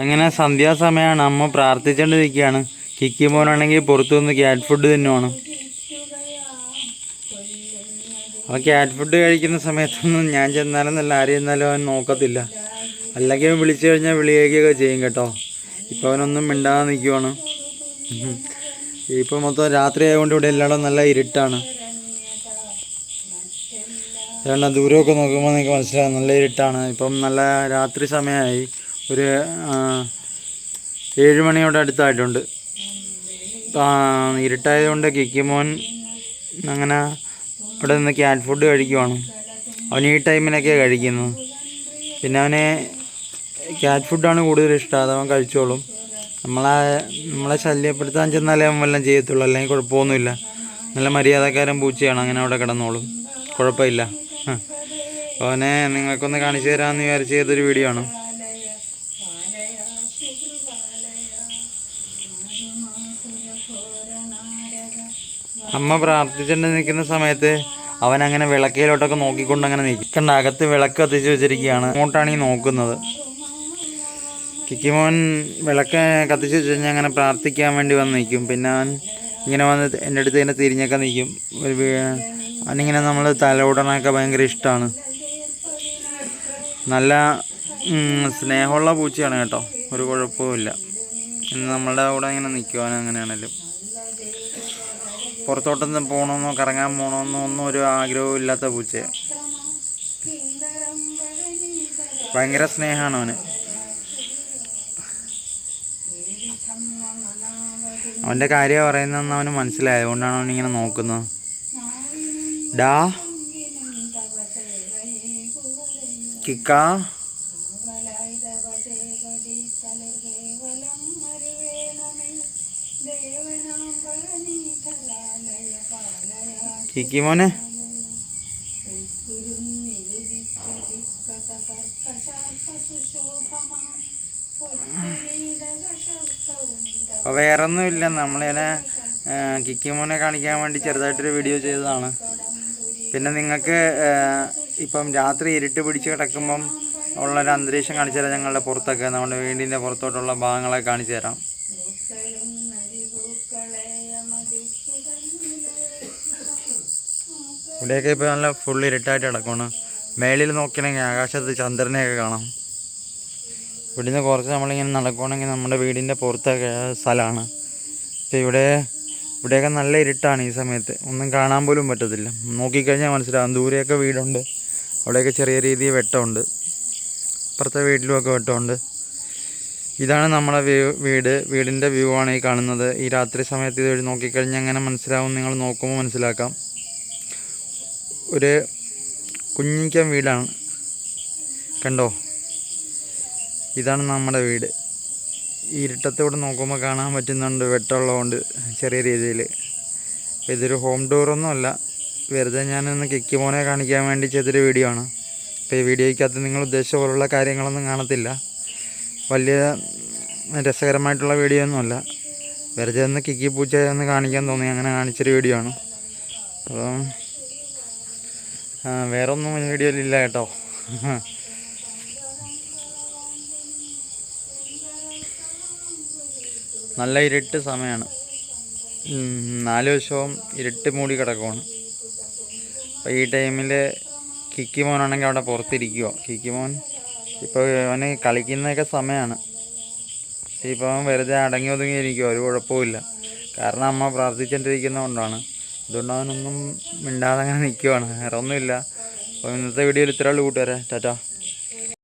അങ്ങനെ സന്ധ്യാസമയമാണ്. അമ്മ പ്രാർത്ഥിച്ചുകൊണ്ടിരിക്കുകയാണ്. കിക്കി മോനാണെങ്കിൽ പുറത്തു നിന്ന് ക്യാറ്റ് ഫുഡ് തിന്നുവാണ്. അവൻ ക്യാറ്റ് ഫുഡ് കഴിക്കുന്ന സമയത്തൊന്നും ഞാൻ ചെന്നാലും നല്ല ആര് ചെന്നാലും അവൻ നോക്കത്തില്ല. അല്ലെങ്കിൽ അവൻ വിളിച്ചു കഴിഞ്ഞാൽ വിളിയേക്കൊക്കെ ചെയ്യും കേട്ടോ. ഇപ്പോൾ അവനൊന്നും മിണ്ടാതെ നിൽക്കുവാണ്. ഇപ്പോൾ മൊത്തം രാത്രി ആയതുകൊണ്ട് ഇവിടെ എല്ലായിടും നല്ല ഇരുട്ടാണ്. കാരണം ദൂരമൊക്കെ നോക്കുമ്പോൾ നിങ്ങൾക്ക് മനസ്സിലാകും നല്ല ഇരുട്ടാണ്. ഇപ്പം നല്ല രാത്രി സമയമായി. ഒരു 7 മണിയോടെ അടുത്തായിട്ടുണ്ട്. ഇരുട്ടായതുകൊണ്ട് കിക്കിമോൻ അങ്ങനെ ഇവിടെ നിന്ന് ക്യാറ്റ് ഫുഡ് കഴിക്കുവാണ്. അവൻ ഈ ടൈമിനൊക്കെയാണ് കഴിക്കുന്നത്. പിന്നെ അവന് ക്യാറ്റ് ഫുഡാണ് കൂടുതൽ ഇഷ്ടം. അതവൻ കഴിച്ചോളും. നമ്മളെ ശല്യപ്പെടുത്താൻ ചെന്നാലേ അവൻ വല്ലതും ചെയ്യത്തുള്ളൂ. അല്ലെങ്കിൽ കുഴപ്പമൊന്നുമില്ല. നല്ല മര്യാദക്കാരൻ പൂച്ചയാണ്. അങ്ങനെ അവിടെ കിടന്നോളും, കുഴപ്പമില്ല. അവനെ നിങ്ങൾക്കൊന്ന് കാണിച്ചു തരാമെന്ന് വിചാരിച്ച് ചെയ്തൊരു വീഡിയോ ആണ്. അമ്മ പ്രാർത്ഥിച്ചുകൊണ്ട് നിൽക്കുന്ന സമയത്ത് അവൻ അങ്ങനെ വിളക്കയിലോട്ടൊക്കെ നോക്കിക്കൊണ്ട് അങ്ങനെ നിൽക്കണ്ട. അകത്ത് വിളക്ക് കത്തിച്ച് വെച്ചിരിക്കുകയാണ്. അങ്ങോട്ടാണ് ഈ നോക്കുന്നത്. കിക്കിമോൻ വിളക്ക് കത്തിച്ച് വെച്ച് കഴിഞ്ഞാൽ അങ്ങനെ പ്രാർത്ഥിക്കാൻ വേണ്ടി വന്ന് നിൽക്കും. പിന്നെ അവൻ ഇങ്ങനെ വന്ന് എൻ്റെ അടുത്ത് തന്നെ തിരിഞ്ഞൊക്കെ നിൽക്കും. അവനിങ്ങനെ നമ്മൾ തലോടണമൊക്കെ ഭയങ്കര ഇഷ്ടമാണ്. നല്ല സ്നേഹമുള്ള പൂച്ചയാണ് കേട്ടോ. ഒരു കുഴപ്പവുമില്ല. നമ്മളുടെ കൂടെ ഇങ്ങനെ നിൽക്കുവാൻ അങ്ങനെയാണല്ലോ. പുറത്തോട്ടൊന്നും പോകണമെന്നോ കറങ്ങാൻ പോകണമെന്നോ ഒന്നും ഒരു ആഗ്രഹവും ഇല്ലാത്ത പൂച്ചയാണ്. ഭയങ്കര സ്നേഹമാണ് അവന്. അവൻ്റെ കാര്യം പറയുന്നതെന്ന് അവന് മനസ്സിലായത് കൊണ്ടാണ് അവനിങ്ങനെ നോക്കുന്നത്. ഡാ കിക്ക, കിക്കി മോനെ, അപ്പോൾ വേറൊന്നുമില്ല. നമ്മളിങ്ങനെ കിക്കി മോനെ കാണിക്കാൻ വേണ്ടി ചെറുതായിട്ടൊരു വീഡിയോ ചെയ്തതാണ്. പിന്നെ നിങ്ങൾക്ക് ഇപ്പം രാത്രി ഇരുട്ട് പിടിച്ച് കിടക്കുമ്പം ഉള്ളൊരു അന്തരീക്ഷം കാണിച്ചു തരാം. ഞങ്ങളുടെ പുറത്തൊക്കെ നമ്മുടെ വീടിൻ്റെ പുറത്തോട്ടുള്ള ഭാഗങ്ങളൊക്കെ കാണിച്ചു തരാം. ഇവിടെയൊക്കെ ഇപ്പോൾ നല്ല ഫുൾ ഇരുട്ടായിട്ട് കിടക്കുകയാണ്. മേളിൽ നോക്കണമെങ്കിൽ ആകാശത്ത് ചന്ദ്രനെയൊക്കെ കാണാം. ഇവിടുന്ന് കുറച്ച് നമ്മളിങ്ങനെ നടക്കുകയാണെങ്കിൽ നമ്മുടെ വീടിൻ്റെ പുറത്തൊക്കെ സ്ഥലമാണ്. പക്ഷേ ഇവിടെയൊക്കെ നല്ല ഇരുട്ടാണ്. ഈ സമയത്ത് ഒന്നും കാണാൻ പോലും പറ്റത്തില്ല. നോക്കിക്കഴിഞ്ഞാൽ മനസ്സിലാകും. ദൂരെയൊക്കെ വീടുണ്ട്, അവിടെയൊക്കെ ചെറിയ രീതിയിൽ വെട്ടമുണ്ട്. അപ്പുറത്തെ വീട്ടിലുമൊക്കെ വെട്ടമുണ്ട്. ഇതാണ് നമ്മുടെ വീടിൻ്റെ വ്യൂ ആണ് ഈ കാണുന്നത്. ഈ രാത്രി സമയത്ത് ഇത് നോക്കിക്കഴിഞ്ഞാൽ അങ്ങനെ മനസ്സിലാവും. നിങ്ങൾ നോക്കുമ്പോൾ മനസ്സിലാക്കാം. ഒരു കുഞ്ഞിക്കൻ വീടാണ്, കണ്ടോ? ഇതാണ് നമ്മുടെ വീട്. ഈ ഇരുട്ടത്തോടെ നോക്കുമ്പോൾ കാണാൻ പറ്റുന്നുണ്ട്, വെട്ടമുള്ളതുകൊണ്ട് ചെറിയ രീതിയിൽ. അപ്പോൾ ഇതൊരു ഹോം ടൂറൊന്നുമല്ല, വെറുതെ ഞാനൊന്ന് കിക്കി മോനെ കാണിക്കാൻ വേണ്ടി ചെയ്തൊരു വീഡിയോ ആണ്. അപ്പോൾ ഈ വീഡിയോയ്ക്കകത്ത് നിങ്ങൾ ഉദ്ദേശിച്ച പോലുള്ള കാര്യങ്ങളൊന്നും കാണത്തില്ല. വലിയ രസകരമായിട്ടുള്ള വീഡിയോ ഒന്നുമല്ല. വെറുതെ ഒന്ന് കിക്കി പൂച്ച ഒന്ന് കാണിക്കാൻ തോന്നി, അങ്ങനെ കാണിച്ചൊരു വീഡിയോ ആണ്. അപ്പം വേറെ ഒന്നും വീഡിയോയിലില്ല കേട്ടോ. നല്ല ഇരുട്ട് സമയമാണ്. 4 വശവും ഇരുട്ട് മൂടി കിടക്കുവാണ്. അപ്പോൾ ഈ ടൈമിൽ കിക്കി മോനാണെങ്കിൽ അവിടെ പുറത്തിരിക്കുമോ. കിക്കി മോൻ ഇപ്പോൾ അവന് കളിക്കുന്നതൊക്കെ സമയമാണ്. ഇപ്പോൾ അവൻ വെറുതെ അടങ്ങി ഒതുങ്ങിയിരിക്കുമോ, ഒരു കുഴപ്പമില്ല. കാരണം അമ്മ പ്രാർത്ഥിച്ചുകൊണ്ടിരിക്കുന്നതുകൊണ്ടാണ്. അതുകൊണ്ട് അവനൊന്നും മിണ്ടാതെ അങ്ങനെ നിൽക്കുവാണ്. വേറെ ഒന്നുമില്ല. അപ്പോൾ ഇന്നത്തെ വീഡിയോയിൽ ഇത്രയുള്ളൂ കൂട്ടുകാരെ. ടാറ്റാ.